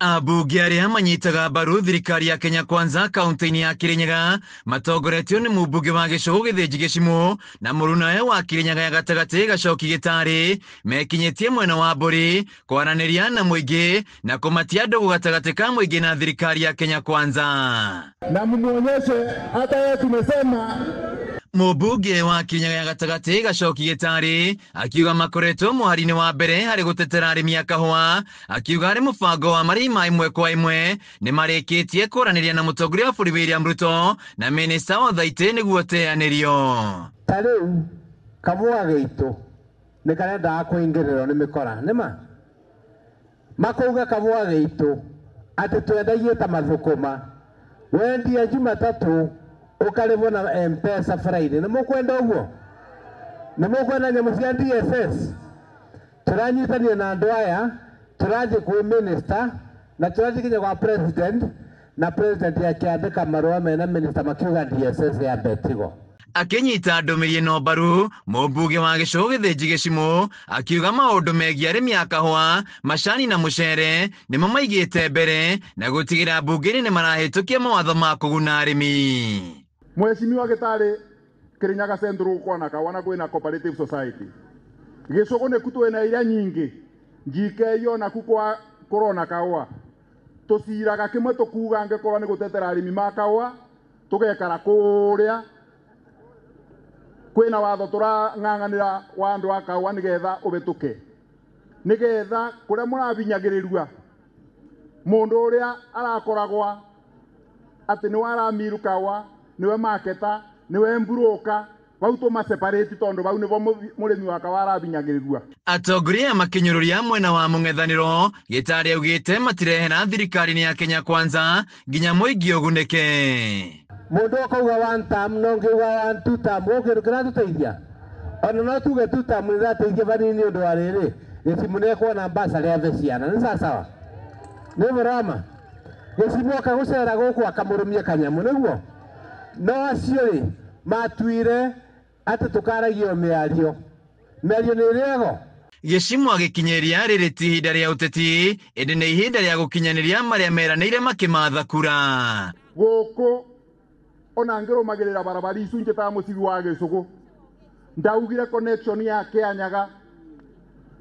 Abunge aria manyitaga mbaru thirikari ya Kenya Kwanza kaunti-ini ya Kirinyaga matongoretio ni mũmbunge wa Gĩcũgũ Gĩthĩnji Gĩchimũ na mũrunawe wa Kirinyaga ya gatagati Gacoki Gĩtari mekinyitie mwena wa Mburi kwaranĩria na mũingĩ na kũmatia ndũgũ gatagati ka mũingĩ na thirikari ya Kenya Kwanza. Na mmuonyeshe hata yeye tumesema. Mũmbunge wa Kirinyaga ya gatagati Gacoki Gĩtari akiuga makoretwo mũhari-inĩ wa mbere harĩ gũtetera arĩmi a kahũa, akiuga arĩ mũbango wa marĩhi ma ĩmwe kwa ĩmwe nĩ marĩkĩtie kwaranĩria na mũtongoria wa bũrũri William Ruto na minista wa Thaitĩ nĩguo teanĩrio. Ta rĩu kahũa gaitũ nĩ karendaga kũingĩrĩrwo nĩ mĩkora nĩma makauga kahũa gaitũ atĩ twendagie ta mathũkũma wendia Jumatatũ ukarĩhwo na M-Pesa Friday. Nĩ mũkwenda ũguo? Nĩ mũkwenda nyamũ cia DSS? Tũranyitania na andũ aya, tũrathiĩ kwĩ minister na tũrathiĩ nginya kwa president, na president akĩandĩka marũa mena minister makiuga DSS ya betigo. Akinyita ndũmĩrĩri ĩno mbaru, mũmbunge wa Gĩcũgũ Gĩthĩnji Gĩchimũ akiuga maũndũ megiĩ arĩmi a kahũa, macani na mũcere nĩmo maigĩte mbere na gũtigĩra mbunge-inĩ nĩ marahĩtũkia mawatho ma kũguna arĩmi. Mheshimiwa Gĩtari Kirinyaga Central kwana kawana kwina cooperative society Gĩcũgũ nĩ kutwena iria nyingi njike iyo na kukwa corona kawa tusiraga kimwe tukuga ngekorwa ni gutetera arĩmi ma kawa tugekara kuria kwina watho turang'ang'anira wa andu a kawa nigetha ubituke nigetha kuria murabinyagĩrĩrua mundu uria arakoragwa ati ni waramiru kawa niwe marketa niwe mbroka bau tuma separate tondu bau nibo murimi wa kawa arabinyagĩrĩrua. Atongoria makinyũrũria mwena wa mũng'ethanĩro Gĩtari augĩte matirehera thirikari-inĩ ya Kenya Kwanza nginya mũingĩ ũgunĩke. Mundu akauga one term no ngiuga one two term ũkĩrũkĩra tũteithia ona no tuge two term nĩrateithia banini ũndũ wa rĩrĩ Gĩchimũ nĩekuona mbaca rĩa ciana nĩ sawa nĩ mũrama Gĩchimũ akagũcera gũkũ akamũrũmia kanyamũ nĩguo no acio matuire atĩ tũkaragio mĩario nĩ rĩego. Gĩchimũ agĩkinyĩria rĩrĩ ti ihinda rĩa ũteti ĩndĩ nĩ ihinda rĩa gũkinyanĩria marĩa meranĩire makĩmatha kura. Gũkũ ona ngĩrũmagĩrĩra barabara icu njĩtaga mũcibi wa Gĩcũgũ ndaugire connection ya Kĩanyaga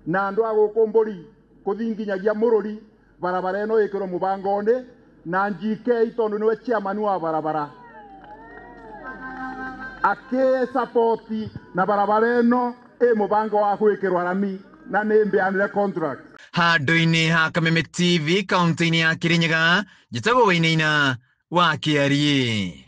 na andũ a gũkũ Mbũri kũthiĩ nginyagia Mũrũri barabara ĩno ĩkĩrwo mũbango-inĩ na njike tondũ nĩwe chairman wa barabara akĩsapoti na barabara ĩno mũbango wa gwĩkĩrwo rami na nĩ mbĩanĩre contract. Handũ-inĩ ha Kameme TV kaunti-inĩ ya Kirinyaga njĩtagwo Wainaina wa Kiarie.